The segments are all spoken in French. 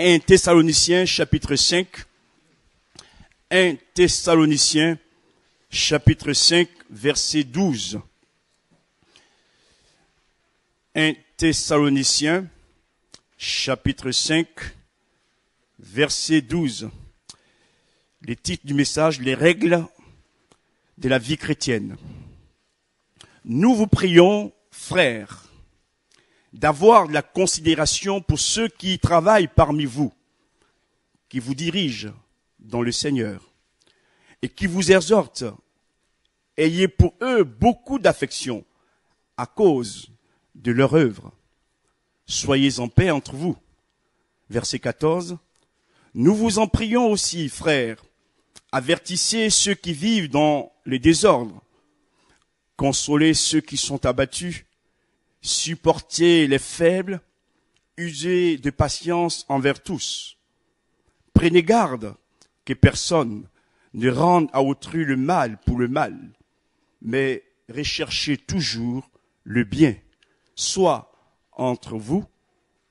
1 Thessaloniciens chapitre 5. 1 Thessaloniciens chapitre 5 verset 12. 1 Thessaloniciens chapitre 5 verset 12. Les titres du message, les règles de la vie chrétienne. Nous vous prions, frères, d'avoir de la considération pour ceux qui travaillent parmi vous, qui vous dirigent dans le Seigneur et qui vous exhortent. Ayez pour eux beaucoup d'affection à cause de leur œuvre. Soyez en paix entre vous. Verset 14. Nous vous en prions aussi, frères, avertissez ceux qui vivent dans les désordres, consolez ceux qui sont abattus, supportez les faibles, usez de patience envers tous. Prenez garde que personne ne rende à autrui le mal pour le mal, mais recherchez toujours le bien, soit entre vous,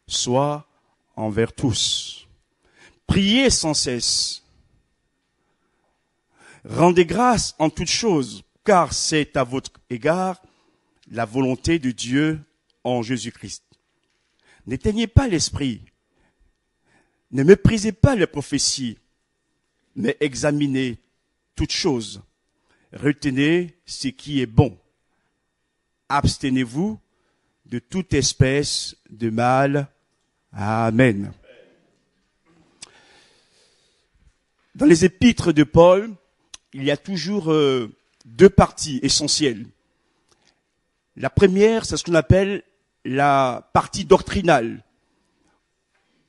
soit envers tous. Priez sans cesse. Rendez grâce en toutes choses, car c'est à votre égard la volonté de Dieu en Jésus-Christ. N'éteignez pas l'esprit. Ne méprisez pas les prophéties, mais examinez toutes choses. Retenez ce qui est bon. Abstenez-vous de toute espèce de mal. Amen. Dans les épîtres de Paul, il y a toujours deux parties essentielles. La première, c'est ce qu'on appelle la partie doctrinale,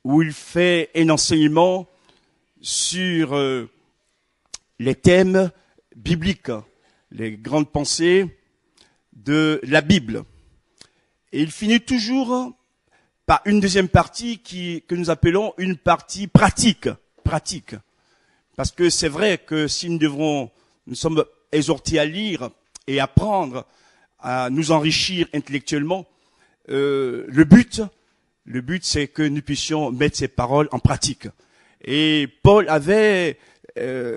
où il fait un enseignement sur les thèmes bibliques, les grandes pensées de la Bible. Et il finit toujours par une deuxième partie que nous appelons une partie pratique. Parce que c'est vrai que si nous sommes exhortés à lire et apprendre à nous enrichir intellectuellement, le but c'est que nous puissions mettre ces paroles en pratique. Et Paul avait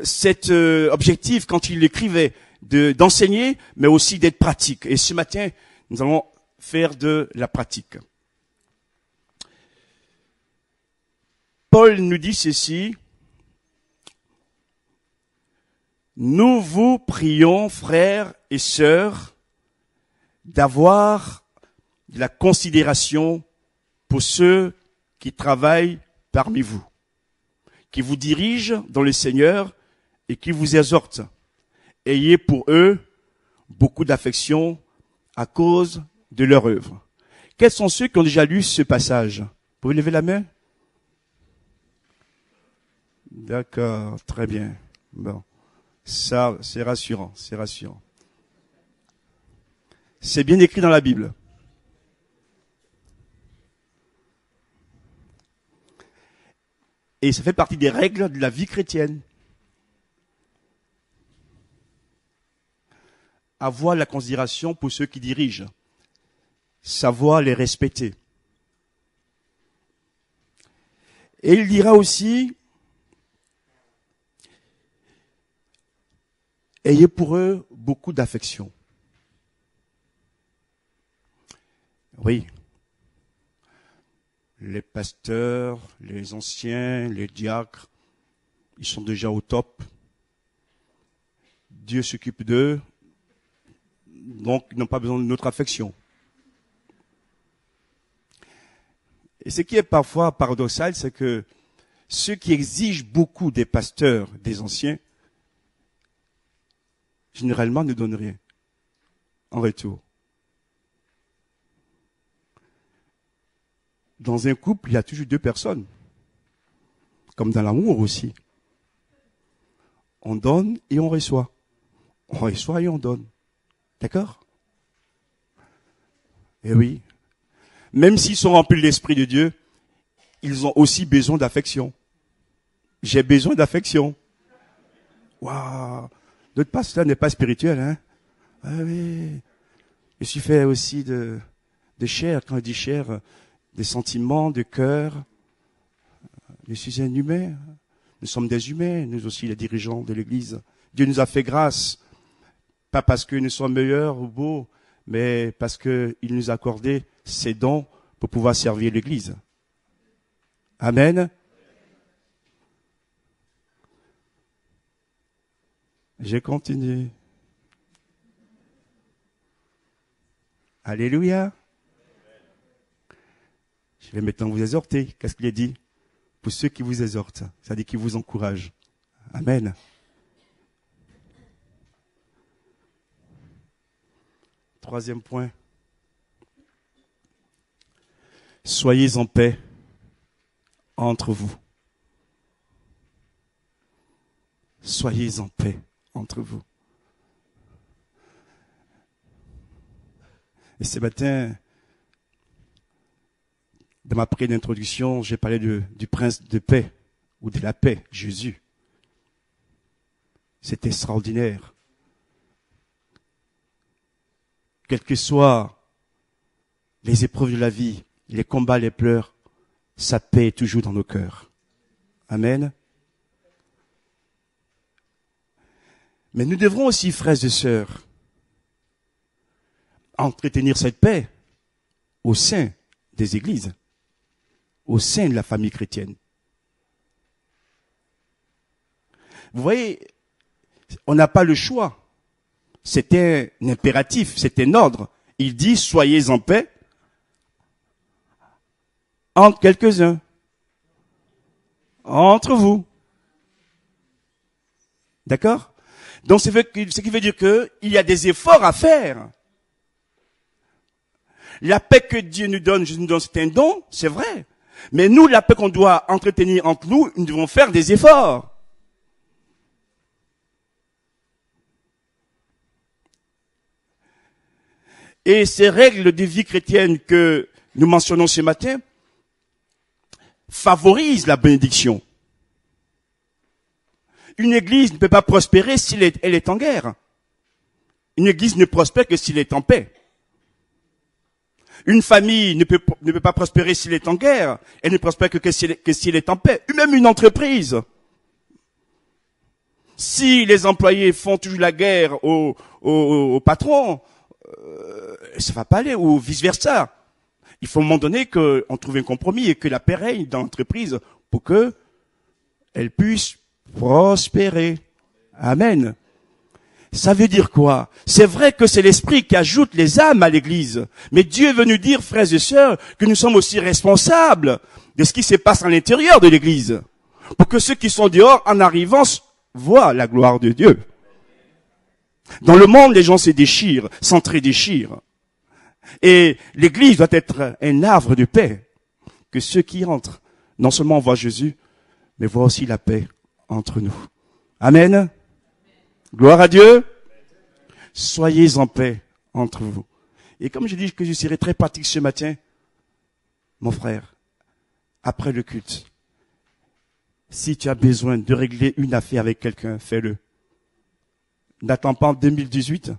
cet objectif quand il écrivait d'enseigner, mais aussi d'être pratique. Et ce matin, nous allons faire de la pratique. Paul nous dit ceci. Nous vous prions, frères et sœurs, d'avoir de la considération pour ceux qui travaillent parmi vous, qui vous dirigent dans le Seigneur et qui vous exhortent. Ayez pour eux beaucoup d'affection à cause de leur œuvre. Quels sont ceux qui ont déjà lu ce passage? Vous pouvez lever la main? D'accord, très bien. Bon. Ça, c'est rassurant, c'est rassurant. C'est bien écrit dans la Bible. Et ça fait partie des règles de la vie chrétienne. Avoir la considération pour ceux qui dirigent. Savoir les respecter. Et il dira aussi, ayez pour eux beaucoup d'affection. Oui. Les pasteurs, les anciens, les diacres, ils sont déjà au top. Dieu s'occupe d'eux, donc ils n'ont pas besoin de notre affection. Et ce qui est parfois paradoxal, c'est que ceux qui exigent beaucoup des pasteurs, des anciens, généralement ne donnent rien en retour. Dans un couple, il y a toujours deux personnes. Comme dans l'amour aussi. On donne et on reçoit. On reçoit et on donne. D'accord? Eh oui. Même s'ils sont remplis de l'Esprit de Dieu, ils ont aussi besoin d'affection. J'ai besoin d'affection. Waouh! Notre pasteur n'est pas spirituel, hein? Ah oui. Je suis fait aussi de chair. Quand je dis chair, des sentiments, de cœur. Je suis un humain. Nous sommes des humains, nous aussi, les dirigeants de l'Église. Dieu nous a fait grâce, pas parce que nous sommes meilleurs ou beaux, mais parce qu'il nous a accordé ses dons pour pouvoir servir l'Église. Amen. Je continue. Alléluia. Je vais maintenant vous exhorter. Qu'est-ce qu'il a dit? Pour ceux qui vous exhortent, c'est-à-dire qui vous encouragent. Amen. Troisième point. Soyez en paix entre vous. Soyez en paix entre vous. Et ce matin, dans ma prière d'introduction, j'ai parlé du prince de paix, ou de la paix, Jésus. C'est extraordinaire. Quelles que soient les épreuves de la vie, les combats, les pleurs, sa paix est toujours dans nos cœurs. Amen. Mais nous devrons aussi, frères et sœurs, entretenir cette paix au sein des églises, au sein de la famille chrétienne. Vous voyez, on n'a pas le choix. C'est un impératif, c'est un ordre. Il dit, soyez en paix entre quelques-uns, entre vous. D'accord? Donc, ce qui veut dire qu'il y a des efforts à faire. La paix que Dieu nous donne, Jésus nous donne, c'est un don, c'est vrai. Mais nous, la paix qu'on doit entretenir entre nous, nous devons faire des efforts. Et ces règles de vie chrétienne que nous mentionnons ce matin favorisent la bénédiction. Une église ne peut pas prospérer si elle est en guerre. Une église ne prospère que s'il est en paix. Une famille ne peut pas prospérer s'il est en guerre. Elle ne prospère que s'il est en paix. Même une entreprise. Si les employés font toujours la guerre au patron, ça va pas aller, ou vice versa. Il faut à un moment donné qu'on trouve un compromis et que la paix règne dans l'entreprise pour que elle puisse prospérer. Amen. Ça veut dire quoi? C'est vrai que c'est l'Esprit qui ajoute les âmes à l'Église. Mais Dieu veut nous dire, frères et sœurs, que nous sommes aussi responsables de ce qui se passe à l'intérieur de l'Église. Pour que ceux qui sont dehors, en arrivant, voient la gloire de Dieu. Dans le monde, les gens se déchirent, s'entre-déchirent. Et l'Église doit être un havre de paix. Que ceux qui entrent, non seulement voient Jésus, mais voient aussi la paix entre nous. Amen. Gloire à Dieu. Soyez en paix entre vous. Et comme je dis que je serai très pratique ce matin, mon frère, après le culte, si tu as besoin de régler une affaire avec quelqu'un, fais-le. N'attends pas en 2018.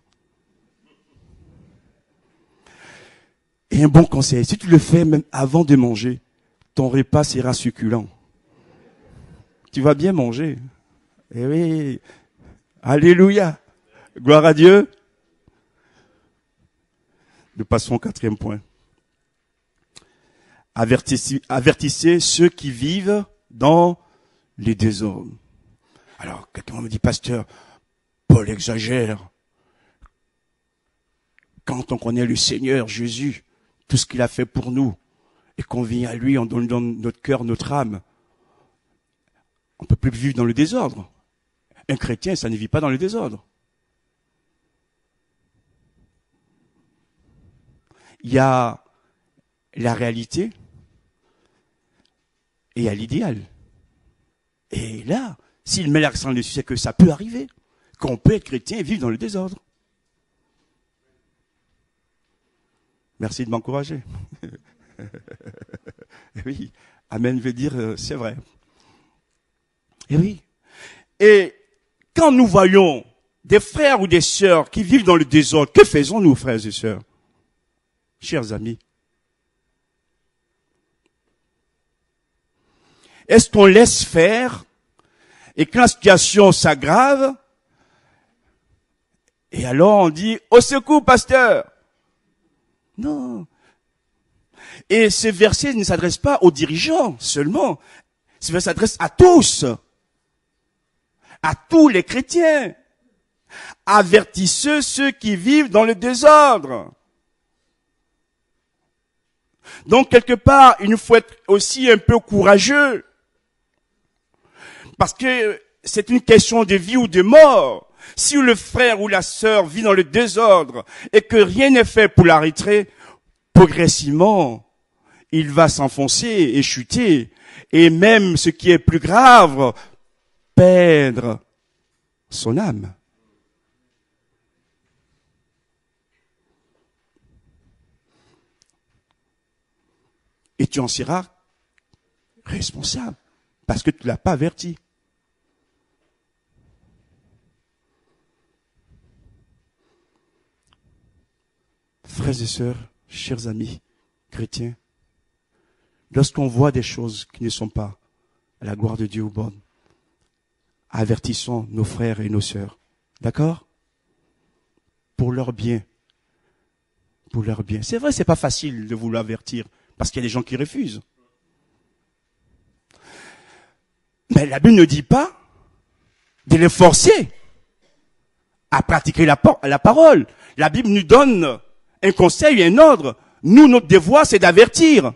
Et un bon conseil, si tu le fais même avant de manger, ton repas sera succulent. Tu vas bien manger. Eh oui. Alléluia. Gloire à Dieu. Nous passons au quatrième point. Avertissez ceux qui vivent dans les désordres. Alors, quelqu'un me dit, pasteur, Paul exagère. Quand on connaît le Seigneur Jésus, tout ce qu'il a fait pour nous, et qu'on vient à lui, on donne notre cœur, notre âme, on ne peut plus vivre dans le désordre. Un chrétien, ça ne vit pas dans le désordre. Il y a la réalité et il y a l'idéal. Et là, s'il met l'accent dessus, c'est que ça peut arriver, qu'on peut être chrétien et vivre dans le désordre. Merci de m'encourager. Oui, Amen veut dire c'est vrai. Et oui. Et quand nous voyons des frères ou des sœurs qui vivent dans le désordre, que faisons-nous, frères et sœurs? Chers amis, Est-ce qu'on laisse faire et quand la situation s'aggrave, et alors on dit « Au secours, pasteur !» Non. Et ce verset ne s'adresse pas aux dirigeants seulement. Ce verset s'adresse à tous les chrétiens. Avertissez ceux qui vivent dans le désordre. Donc, quelque part, il nous faut être aussi un peu courageux. Parce que c'est une question de vie ou de mort. Si le frère ou la sœur vit dans le désordre et que rien n'est fait pour l'arrêter, progressivement, il va s'enfoncer et chuter. Et même, ce qui est plus grave, perdre son âme. Et tu en seras responsable parce que tu ne l'as pas averti. Frères et sœurs, chers amis chrétiens, lorsqu'on voit des choses qui ne sont pas à la gloire de Dieu ou bonnes, avertissons nos frères et nos sœurs. D'accord? Pour leur bien. Pour leur bien. C'est vrai, c'est pas facile de vouloir avertir, parce qu'il y a des gens qui refusent. Mais la Bible ne dit pas de les forcer à pratiquer la parole. La Bible nous donne un conseil, un ordre. Nous, notre devoir, c'est d'avertir.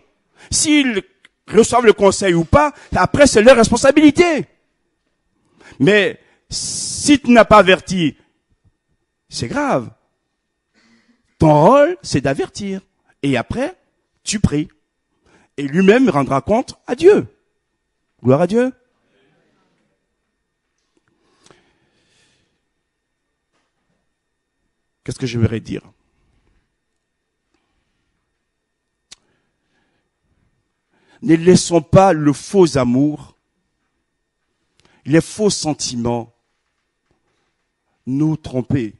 S'ils reçoivent le conseil ou pas, après, c'est leur responsabilité. Mais si tu n'as pas averti, c'est grave. Ton rôle, c'est d'avertir. Et après, tu pries. Et lui-même rendra compte à Dieu. Gloire à Dieu. Qu'est-ce que j'aimerais dire? Ne laissons pas le faux amour, les faux sentiments nous tromper.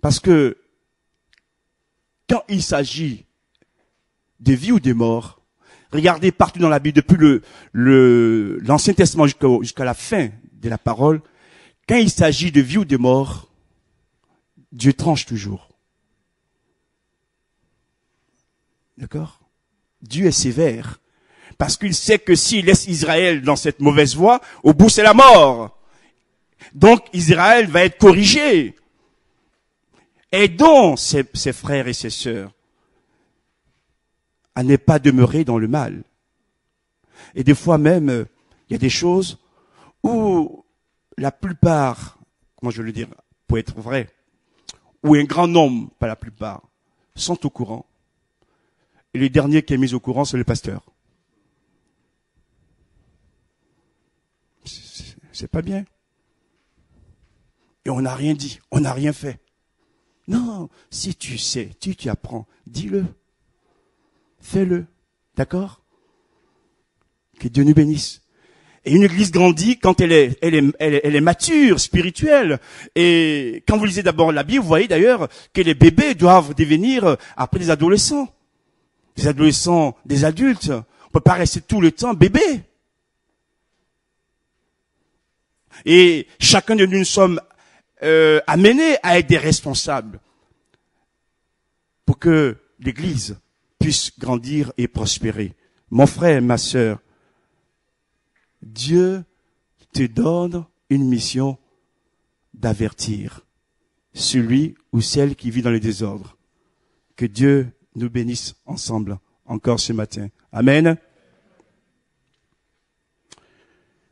Parce que quand il s'agit de vie ou de mort, regardez partout dans la Bible, depuis l'Ancien Testament jusqu'à la fin de la parole, quand il s'agit de vie ou de mort, Dieu tranche toujours. D'accord? Dieu est sévère. Parce qu'il sait que s'il laisse Israël dans cette mauvaise voie, au bout c'est la mort. Donc Israël va être corrigé. Aidons ses frères et ses sœurs à ne pas demeurer dans le mal. Et des fois même, il y a des choses où la plupart, comment je veux le dire, pour être vrai, où un grand nombre, pas la plupart, sont au courant. Et le dernier qui est mis au courant, c'est le pasteur. C'est pas bien. Et on n'a rien dit, on n'a rien fait. Non, si tu sais, tu apprends, dis-le. Fais-le. D'accord? Que Dieu nous bénisse. Et une église grandit quand elle est mature, spirituelle. Et quand vous lisez d'abord la Bible, vous voyez d'ailleurs que les bébés doivent devenir après des adolescents. Des adolescents, des adultes. On peut pas rester tout le temps bébé. Et chacun de nous sommes amenés à être des responsables pour que l'église puisse grandir et prospérer. Mon frère, ma sœur, Dieu te donne une mission d'avertir celui ou celle qui vit dans le désordre. Que Dieu nous bénisse ensemble encore ce matin. Amen.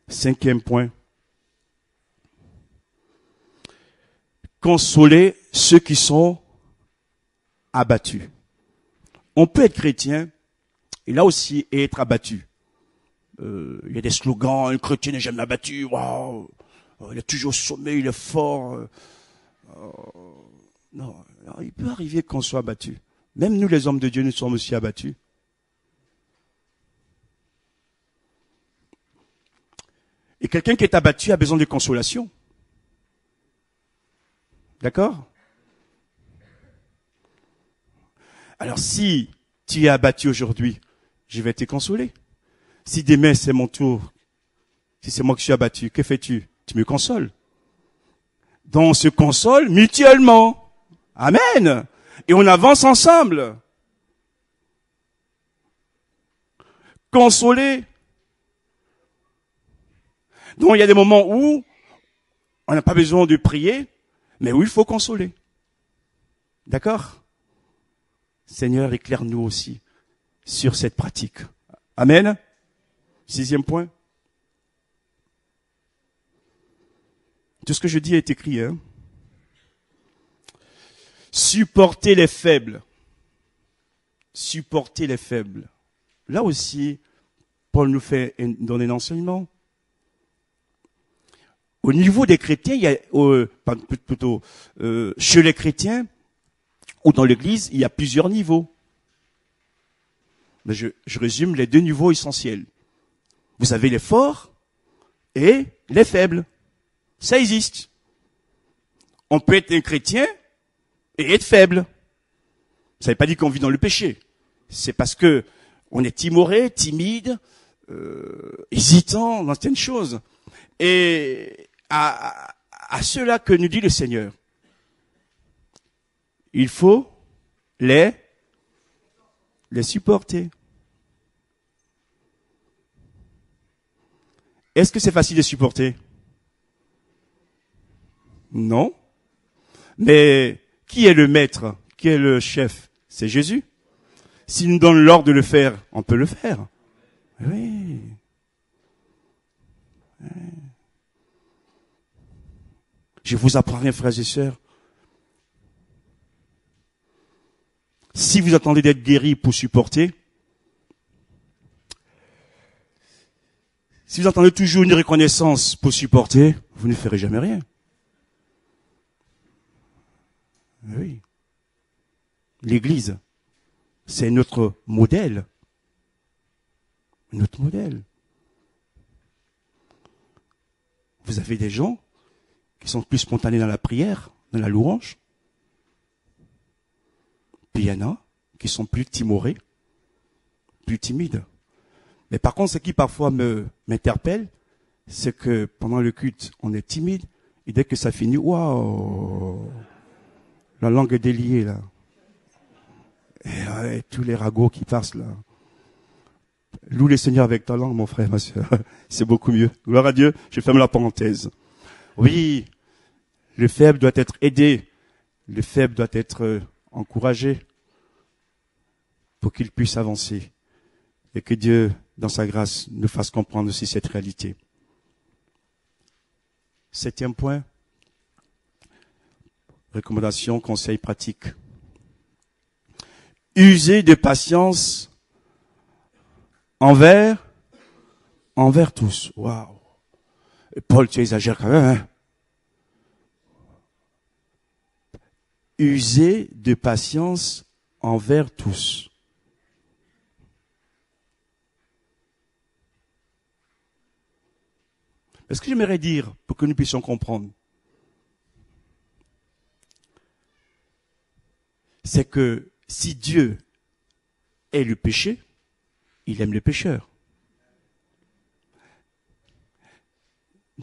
5e point. Consoler ceux qui sont abattus. On peut être chrétien et là aussi être abattu. Il y a des slogans, un chrétien n'est jamais abattu, waouh, il est toujours au sommet, il est fort. Non, il peut arriver qu'on soit abattu. Même nous, les hommes de Dieu, nous sommes aussi abattus. Et quelqu'un qui est abattu a besoin de consolation. D'accord? Alors si tu es abattu aujourd'hui, je vais te consoler. Si demain c'est mon tour, si c'est moi qui suis abattu, que fais-tu? Tu me consoles. Donc on se console mutuellement. Amen. Et on avance ensemble. Consoler. Donc il y a des moments où on n'a pas besoin de prier, mais où il faut consoler. D'accord? Seigneur, éclaire-nous aussi sur cette pratique. Amen. 6e point. Tout ce que je dis est écrit. Hein? Supporter les faibles. Supporter les faibles. Là aussi, Paul nous fait donner un enseignement. Au niveau des chrétiens, il y a, chez les chrétiens ou dans l'Église, il y a plusieurs niveaux. Mais je résume les 2 niveaux essentiels. Vous avez les forts et les faibles. Ça existe. On peut être un chrétien et être faible. Ça ne veut pas dire qu'on vit dans le péché. C'est parce que on est timoré, timide, hésitant dans certaines choses. Et à cela que nous dit le Seigneur, il faut les supporter. Est-ce que c'est facile de supporter? Non. Mais qui est le maître? Qui est le chef? C'est Jésus. S'il nous donne l'ordre de le faire, on peut le faire. Oui. Je vous apprends rien, frères et sœurs. Si vous attendez d'être guéri pour supporter, si vous attendez toujours une reconnaissance pour supporter, vous ne ferez jamais rien. Oui. L'Église, c'est notre modèle. Notre modèle. Vous avez des gens qui sont plus spontanés dans la prière, dans la louange. Puis il y en a qui sont plus timorés, plus timides. Mais par contre, ce qui parfois m'interpelle, c'est que pendant le culte, on est timide, et dès que ça finit, waouh, la langue est déliée, là. Et tous les ragots qui passent, là. Loue le Seigneur avec ta langue, mon frère, ma soeur. C'est beaucoup mieux. Gloire à Dieu. Je ferme la parenthèse. Oui, le faible doit être aidé. Le faible doit être encouragé pour qu'il puisse avancer. Et que Dieu, dans sa grâce, nous fasse comprendre aussi cette réalité. 7e point. Recommandation, conseil pratique. User de patience envers tous. Waouh. Paul, tu exagères quand même, hein? User de patience envers tous. Ce que j'aimerais dire, pour que nous puissions comprendre, c'est que si Dieu est le péché, il aime le pécheur.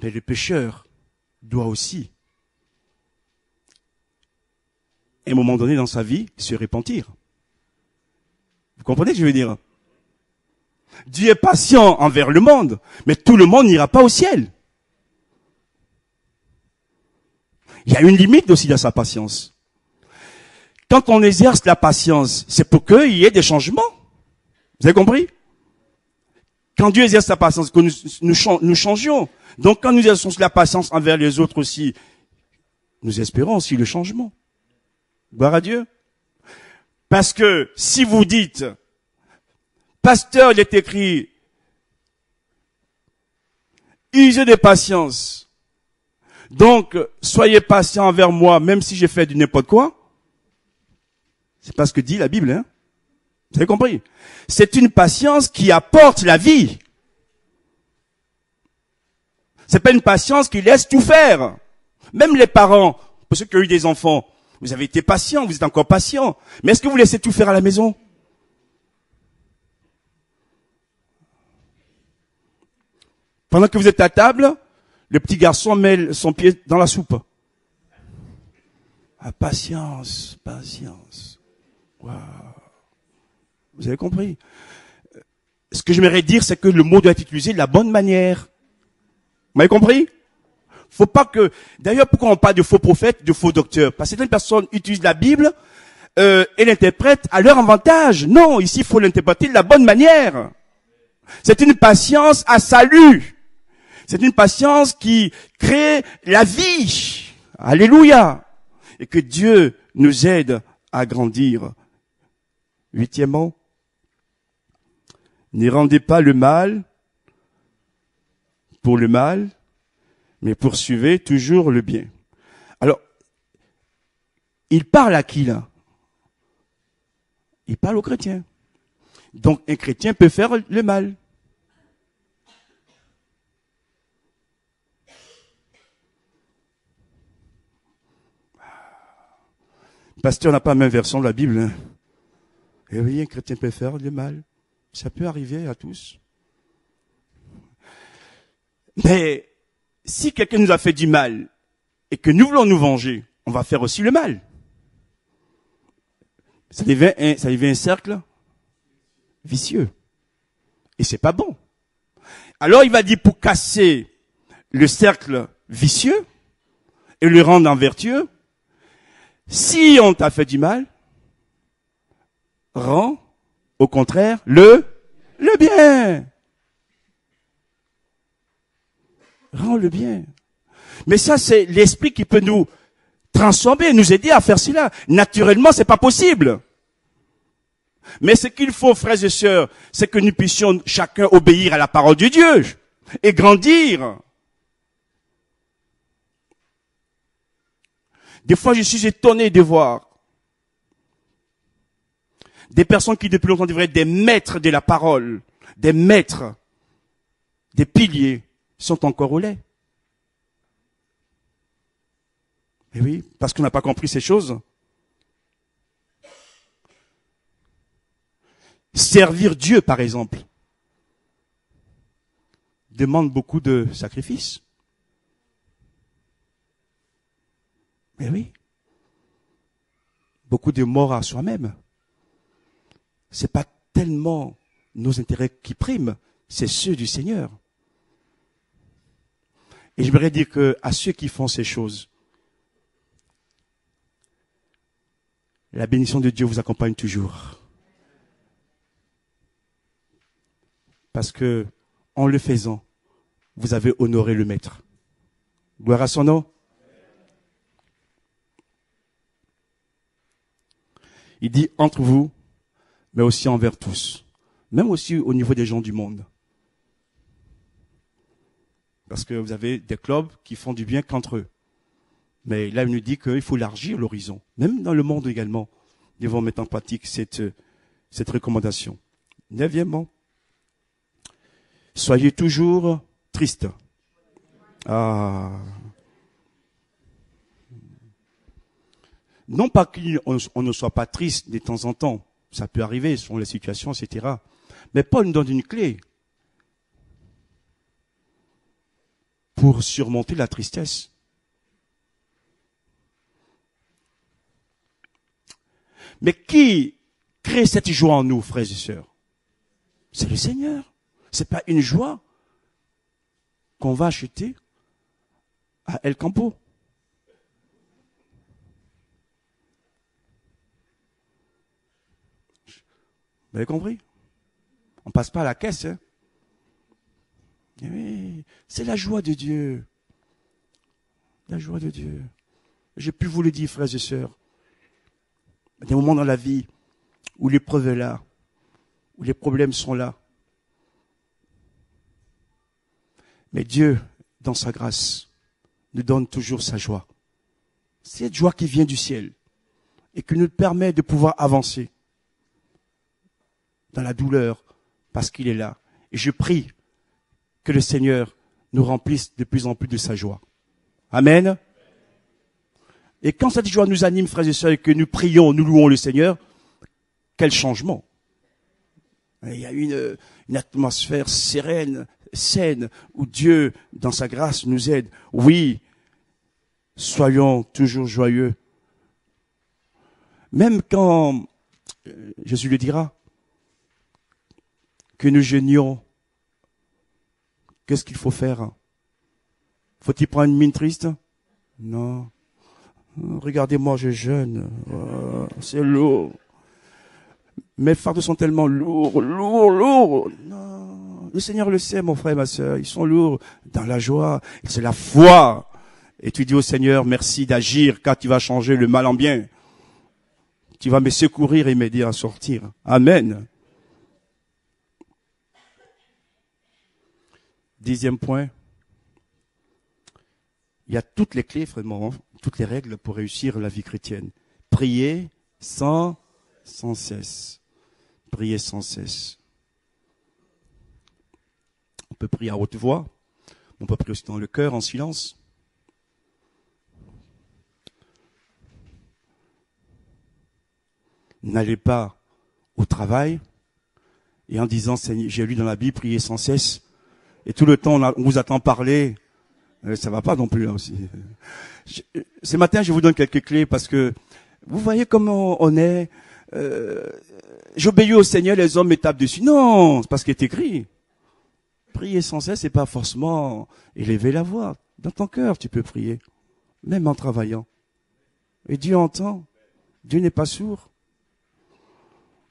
Mais le pécheur doit aussi, à un moment donné dans sa vie, se repentir. Vous comprenez ce que je veux dire? Dieu est patient envers le monde, mais tout le monde n'ira pas au ciel. Il y a une limite aussi dans sa patience. Quand on exerce la patience, c'est pour qu'il y ait des changements. Vous avez compris? Quand Dieu exerce sa patience, que nous changions. Donc quand nous exerçons la patience envers les autres aussi, nous espérons aussi le changement. Gloire à Dieu. Parce que si vous dites, pasteur, il est écrit, usez de patience. Donc, soyez patient envers moi, même si j'ai fait du n'importe quoi. C'est pas ce que dit la Bible, hein. Vous avez compris? C'est une patience qui apporte la vie. C'est pas une patience qui laisse tout faire. Même les parents, pour ceux qui ont eu des enfants, vous avez été patients, vous êtes encore patients. Mais est-ce que vous laissez tout faire à la maison? Pendant que vous êtes à table, le petit garçon met son pied dans la soupe. Ah, patience, patience. Wow. Vous avez compris? Ce que j'aimerais dire, c'est que le mot doit être utilisé de la bonne manière. Vous m'avez compris? Faut pas que, d'ailleurs, pourquoi on parle de faux prophètes, de faux docteurs? Parce que certaines personnes utilisent la Bible, et l'interprètent à leur avantage. Non, ici, il faut l'interpréter de la bonne manière. C'est une patience à salut. C'est une patience qui crée la vie. Alléluia. Et que Dieu nous aide à grandir. Huitièmement, ne rendez pas le mal pour le mal, mais poursuivez toujours le bien. Alors, il parle à qui là? Il parle aux chrétiens. Donc, un chrétien peut faire le mal. Pasteur n'a pas la même version de la Bible. Hein. Et oui, un chrétien peut faire le mal. Ça peut arriver à tous. Mais si quelqu'un nous a fait du mal et que nous voulons nous venger, on va faire aussi le mal. Ça devient un cercle vicieux. Et c'est pas bon. Alors il va dire pour casser le cercle vicieux et le rendre en vertueux, si on t'a fait du mal, rends au contraire le bien. Rends le bien. Mais ça, c'est l'esprit qui peut nous transformer, nous aider à faire cela. Naturellement, c'est pas possible. Mais ce qu'il faut, frères et sœurs, c'est que nous puissions chacun obéir à la parole de Dieu et grandir. Des fois, je suis étonné de voir des personnes qui depuis longtemps devraient être des maîtres de la parole, des maîtres, des piliers, sont encore au lait. Et oui, parce qu'on n'a pas compris ces choses. Servir Dieu, par exemple, demande beaucoup de sacrifices. Mais oui, beaucoup de mort à soi-même. C'est pas tellement nos intérêts qui priment, c'est ceux du Seigneur. Et j'aimerais dire que à ceux qui font ces choses, la bénédiction de Dieu vous accompagne toujours. Parce que, en le faisant, vous avez honoré le Maître. Gloire à son nom. Il dit entre vous, mais aussi envers tous. Même aussi au niveau des gens du monde. Parce que vous avez des clubs qui font du bien qu'entre eux. Mais là, il nous dit qu'il faut élargir l'horizon. Même dans le monde également, nous devons mettre en pratique cette recommandation. Neuvièmement, soyez toujours tristes. Ah. Non pas qu'on ne soit pas triste de temps en temps. Ça peut arriver selon les situations, etc. Mais Paul nous donne une clé pour surmonter la tristesse. Mais qui crée cette joie en nous, frères et sœurs? C'est le Seigneur. C'est pas une joie qu'on va acheter à El Campo. Vous avez compris? On passe pas à la caisse, hein? Oui, c'est la joie de Dieu. La joie de Dieu. J'ai pu vous le dire, frères et sœurs. Il y a des moments dans la vie où l'épreuve est là, où les problèmes sont là. Mais Dieu, dans sa grâce, nous donne toujours sa joie. Cette joie qui vient du ciel et qui nous permet de pouvoir avancer dans la douleur parce qu'il est là. Et je prie que le Seigneur nous remplisse de plus en plus de sa joie. Amen. Et quand cette joie nous anime, frères et sœurs, et que nous prions, nous louons le Seigneur, quel changement. Il y a une atmosphère sereine, saine où Dieu, dans sa grâce, nous aide. Oui, soyons toujours joyeux. Même quand Jésus le dira, que nous jeûnions, qu'est-ce qu'il faut faire? Faut-il prendre une mine triste? Non. Regardez-moi, je jeûne. Oh, c'est lourd. Mes fardeaux sont tellement lourds. Non. Le Seigneur le sait, mon frère et ma sœur. Ils sont lourds dans la joie. C'est la foi. Et tu dis au Seigneur, merci d'agir, car tu vas changer le mal en bien. Tu vas me secourir et m'aider à sortir. Amen. 10e point. Il y a toutes les clés, vraiment, toutes les règles pour réussir la vie chrétienne. Prier sans cesse. Prier sans cesse. On peut prier à haute voix. On peut prier aussi dans le cœur, en silence. N'allez pas au travail et en disant, j'ai lu dans la Bible, prier sans cesse. Et tout le temps, on vous attend parler. Ça va pas non plus là aussi. Ce matin, je vous donne quelques clés parce que vous voyez comment on est. J'obéis au Seigneur, les hommes me tapent dessus. Non, c'est parce qu'il est écrit. Prier sans cesse, c'est pas forcément élever la voix. Dans ton cœur, tu peux prier, même en travaillant. Et Dieu entend. Dieu n'est pas sourd.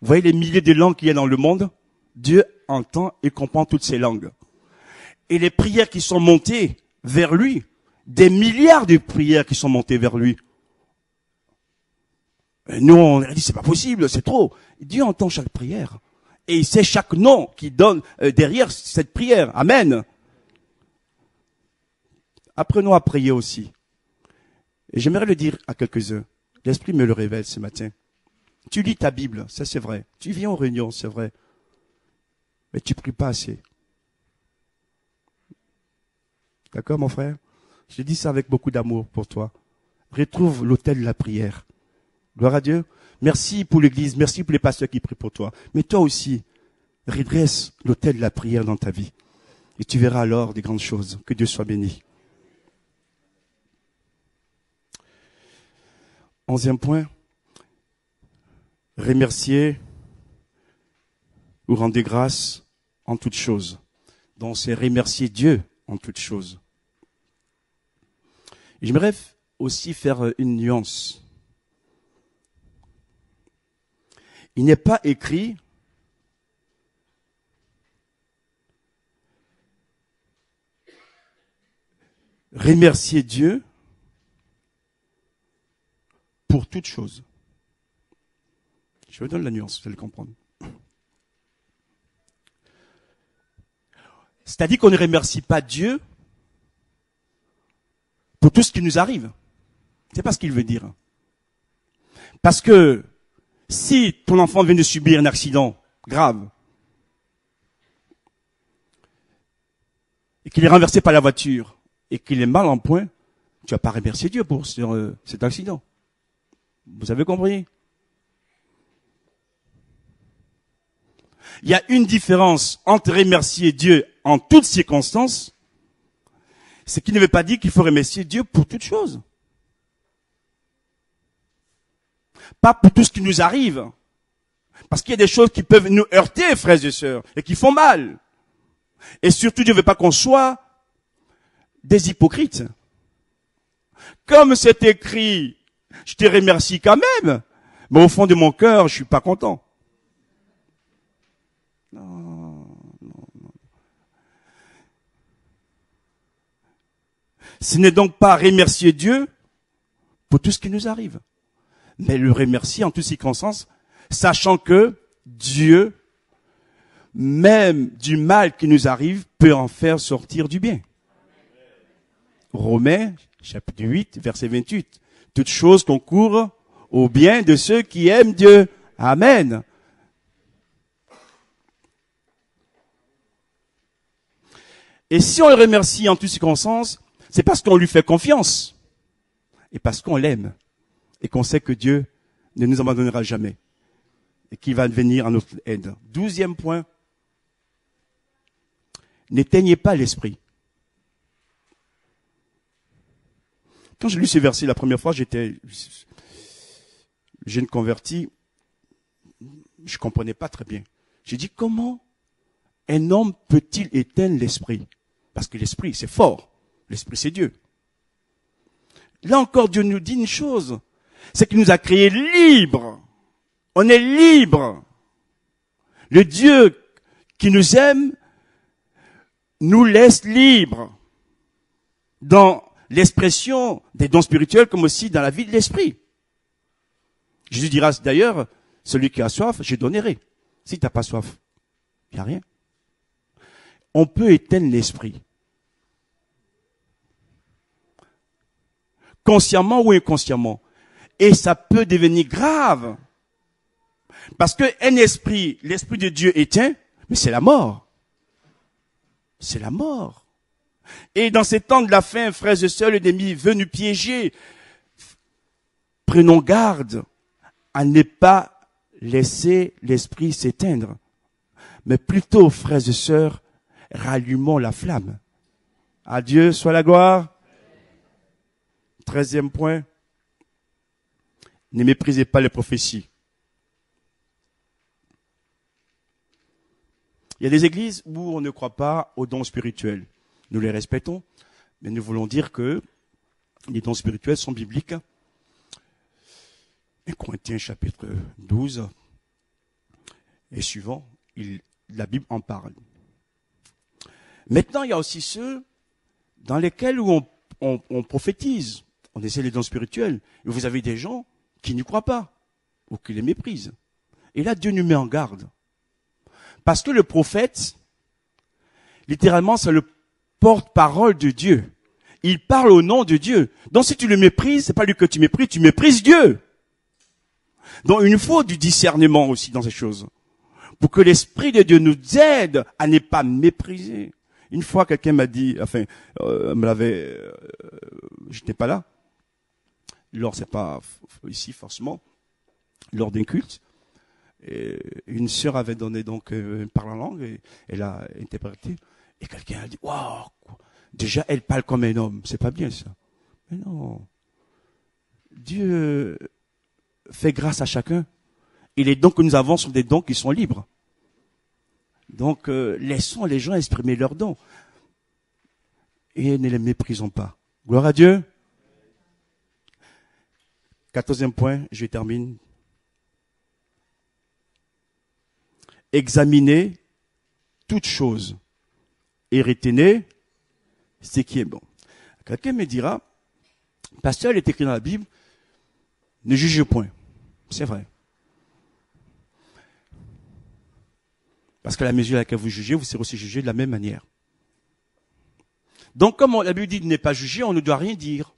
Vous voyez les milliers de langues qu'il y a dans le monde? Dieu entend et comprend toutes ces langues. Et les prières qui sont montées vers lui, des milliards de prières qui sont montées vers lui. Et nous, on a dit, c'est pas possible, c'est trop. Dieu entend chaque prière. Et il sait chaque nom qui donne derrière cette prière. Amen. Apprenons à prier aussi. Et j'aimerais le dire à quelques-uns. L'Esprit me le révèle ce matin. Tu lis ta Bible, ça c'est vrai. Tu viens aux réunions, c'est vrai. Mais tu pries pas assez. D'accord, mon frère? Je dis ça avec beaucoup d'amour pour toi. Retrouve l'autel de la prière. Gloire à Dieu. Merci pour l'église, merci pour les pasteurs qui prient pour toi. Mais toi aussi, redresse l'autel de la prière dans ta vie. Et tu verras alors des grandes choses. Que Dieu soit béni. 11e point. Remercier ou rendre grâce en toutes choses. Donc c'est remercier Dieu en toutes choses. Et j'aimerais aussi faire une nuance. Il n'est pas écrit remercier Dieu pour toutes choses. Je vous donne la nuance, vous allez comprendre. C'est-à-dire qu'on ne remercie pas Dieu pour tout ce qui nous arrive. C'est pas ce qu'il veut dire. Parce que si ton enfant vient de subir un accident grave et qu'il est renversé par la voiture et qu'il est mal en point, tu vas pas remercier Dieu pour cet accident. Vous avez compris? Il y a une différence entre remercier Dieu en toutes circonstances, c'est qu'il ne veut pas dire qu'il faut remercier Dieu pour toutes choses. Pas pour tout ce qui nous arrive. Parce qu'il y a des choses qui peuvent nous heurter, frères et sœurs, et qui font mal. Et surtout, Dieu ne veut pas qu'on soit des hypocrites. Comme c'est écrit, je te remercie quand même, mais au fond de mon cœur, je suis pas content. Non. Ce n'est donc pas remercier Dieu pour tout ce qui nous arrive, mais le remercier en toutes circonstances, sachant que Dieu, même du mal qui nous arrive, peut en faire sortir du bien. Romains, chapitre 8, verset 28. Toutes choses concourent au bien de ceux qui aiment Dieu. Amen. Et si on le remercie en toutes circonstances, c'est parce qu'on lui fait confiance. Et parce qu'on l'aime. Et qu'on sait que Dieu ne nous abandonnera jamais. Et qu'il va venir à notre aide. 12e point. n'éteignez pas l'esprit. Quand j'ai lu ce verset la première fois, j'étais jeune converti, je comprenais pas très bien. J'ai dit, comment un homme peut-il éteindre l'esprit? Parce que l'esprit, c'est fort. L'esprit, c'est Dieu. Là encore, Dieu nous dit une chose, c'est qu'il nous a créés libres. On est libres. Le Dieu qui nous aime nous laisse libres dans l'expression des dons spirituels comme aussi dans la vie de l'esprit. Jésus dira d'ailleurs, celui qui a soif, je donnerai. Si tu n'as pas soif, il n'y a rien. On peut éteindre l'esprit. Consciemment ou inconsciemment. Et ça peut devenir grave. Parce que un esprit, l'esprit de Dieu éteint, mais c'est la mort. C'est la mort. Et dans ces temps de la fin, frères et sœurs, l'ennemi veut nous piéger. Prenons garde à ne pas laisser l'esprit s'éteindre. Mais plutôt, frères et sœurs, rallumons la flamme. À Dieu soit la gloire. 13e point. Ne méprisez pas les prophéties. Il y a des églises où on ne croit pas aux dons spirituels. Nous les respectons, mais nous voulons dire que les dons spirituels sont bibliques. 1 Corinthiens chapitre 12 et suivant, la Bible en parle. Maintenant, il y a aussi ceux dans lesquels on prophétise, on essaie les dons spirituels, et vous avez des gens qui n'y croient pas, ou qui les méprisent. Et là, Dieu nous met en garde. Parce que le prophète, littéralement, c'est le porte-parole de Dieu. Il parle au nom de Dieu. Donc si tu le méprises, c'est pas lui que tu méprises Dieu. Donc il nous faut du discernement aussi dans ces choses. Pour que l'Esprit de Dieu nous aide à ne pas mépriser. Une fois, quelqu'un m'a dit, j'étais pas là. Lors, c'est pas ici forcément, lors d'un culte. Et une sœur avait donné donc une parole en langue et elle a interprété. Et quelqu'un a dit, waouh, déjà elle parle comme un homme, c'est pas bien ça. Mais non. Dieu fait grâce à chacun. Et les dons que nous avons sont des dons qui sont libres. Donc, laissons les gens exprimer leurs dons. Et ne les méprisons pas. Gloire à Dieu. 14e point, je termine. Examinez toutes choses et retenez ce qui est bon. Quelqu'un me dira, pasteur, il est écrit dans la Bible, ne jugez point. C'est vrai. Parce qu'à la mesure à laquelle vous jugez, vous serez aussi jugé de la même manière. Donc, comme la Bible dit de ne pas juger, on ne doit rien dire.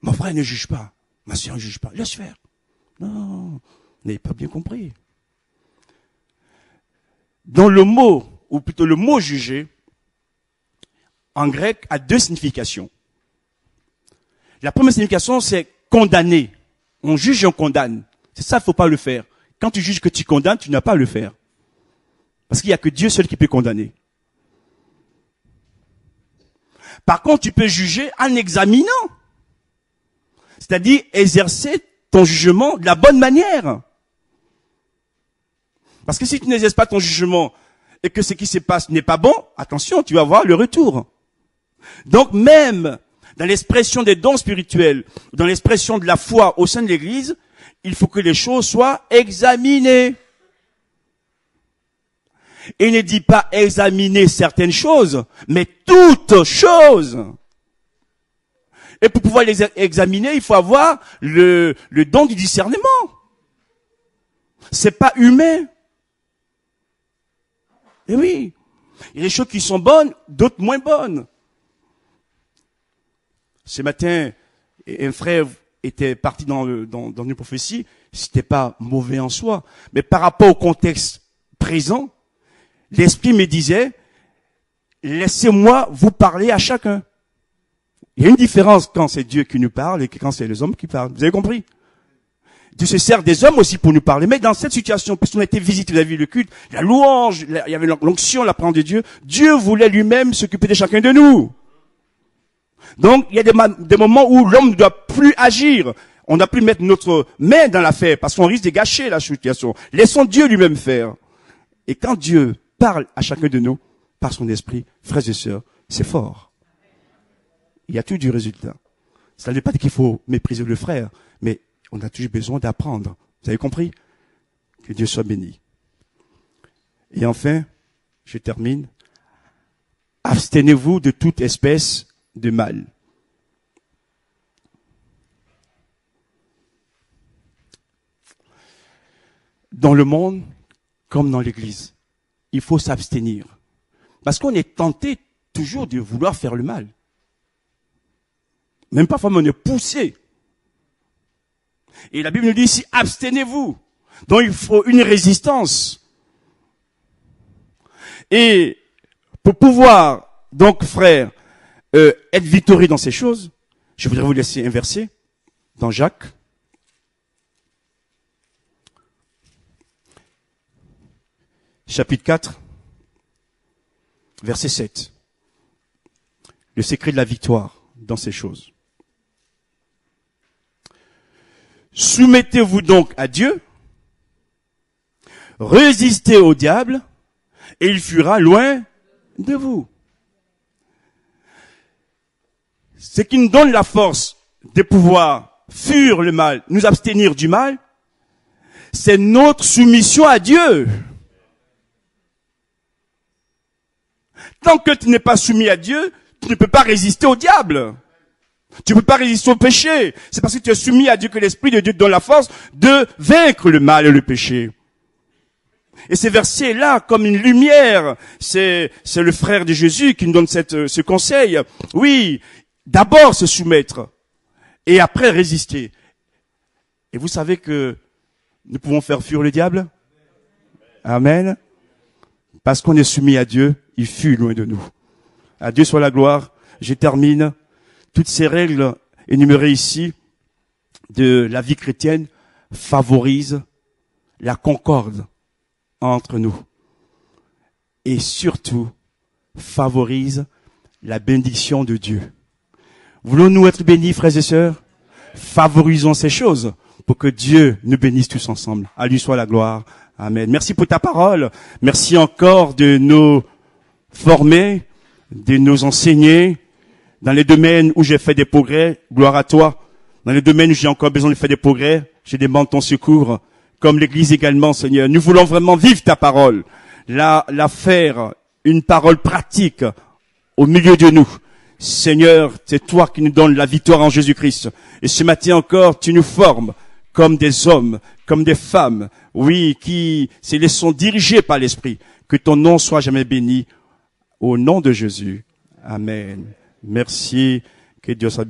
Mon frère ne juge pas. Ma soeur ne juge pas. Laisse faire. Non, vous n'avez pas bien compris. Dans le mot, ou plutôt le mot juger, en grec, a deux significations. La première signification, c'est condamner. On juge et on condamne. C'est ça, il ne faut pas le faire. Quand tu juges que tu condamnes, tu n'as pas à le faire. Parce qu'il n'y a que Dieu seul qui peut condamner. Par contre, tu peux juger en examinant. C'est-à-dire exercer ton jugement de la bonne manière. Parce que si tu n'exerces pas ton jugement et que ce qui se passe n'est pas bon, attention, tu vas avoir le retour. Donc même dans l'expression des dons spirituels, dans l'expression de la foi au sein de l'Église, il faut que les choses soient examinées. Et il ne dit pas examiner certaines choses, mais toutes choses. Et pour pouvoir les examiner, il faut avoir le don du discernement. C'est pas humain. Et oui, il y a des choses qui sont bonnes, d'autres moins bonnes. Ce matin, un frère était parti dans une prophétie. C'était pas mauvais en soi, mais par rapport au contexte présent, l'Esprit me disait, laissez-moi vous parler à chacun. Il y a une différence quand c'est Dieu qui nous parle et quand c'est les hommes qui parlent. Vous avez compris? Dieu se sert des hommes aussi pour nous parler. Mais dans cette situation, puisqu'on a été visité, vous avez vu le culte, la louange, il y avait l'onction, la présence de Dieu, Dieu voulait lui-même s'occuper de chacun de nous. Donc, il y a des moments où l'homme ne doit plus agir. On n'a plus mettre notre main dans l'affaire parce qu'on risque de gâcher la situation. Laissons Dieu lui-même faire. Et quand Dieu parle à chacun de nous, par son esprit, frères et sœurs, c'est fort. Il y a tout du résultat. Ça ne veut pas dire qu'il faut mépriser le frère, mais on a toujours besoin d'apprendre. Vous avez compris? Que Dieu soit béni. Et enfin, je termine. Abstenez-vous de toute espèce de mal. Dans le monde, comme dans l'église, il faut s'abstenir. Parce qu'on est tenté toujours de vouloir faire le mal. Même parfois, on est poussé. Et la Bible nous dit ici, abstenez-vous. Donc il faut une résistance. Et pour pouvoir, donc frères, être victorieux dans ces choses, je voudrais vous laisser un verset dans Jacques. Chapitre 4, verset 7. Le secret de la victoire dans ces choses. Soumettez-vous donc à Dieu, résistez au diable, et il fuira loin de vous. Ce qui nous donne la force de pouvoir fuir le mal, nous abstenir du mal, c'est notre soumission à Dieu. Tant que tu n'es pas soumis à Dieu, tu ne peux pas résister au diable. Tu ne peux pas résister au péché. C'est parce que tu es soumis à Dieu que l'Esprit de Dieu te donne la force de vaincre le mal et le péché. Et ces versets-là, comme une lumière, c'est le frère de Jésus qui nous donne ce conseil. Oui, d'abord se soumettre et après résister. Et vous savez que nous pouvons faire fuir le diable? Amen. Parce qu'on est soumis à Dieu, il fuit loin de nous. À Dieu soit la gloire. Je termine. Toutes ces règles énumérées ici de la vie chrétienne favorisent la concorde entre nous. Et surtout, favorisent la bénédiction de Dieu. Voulons-nous être bénis, frères et sœurs? Favorisons ces choses pour que Dieu nous bénisse tous ensemble. À lui soit la gloire. Amen. Merci pour ta parole. Merci encore de nous former, de nous enseigner. Dans les domaines où j'ai fait des progrès, gloire à toi. Dans les domaines où j'ai encore besoin de faire des progrès, je demande ton secours. Comme l'Église également, Seigneur. Nous voulons vraiment vivre ta parole. La faire une parole pratique au milieu de nous. Seigneur, c'est toi qui nous donnes la victoire en Jésus-Christ. Et ce matin encore, tu nous formes comme des hommes, comme des femmes, oui, qui se laissent diriger par l'Esprit. Que ton nom soit jamais béni. Au nom de Jésus. Amen. Merci. Que Dieu soit béni.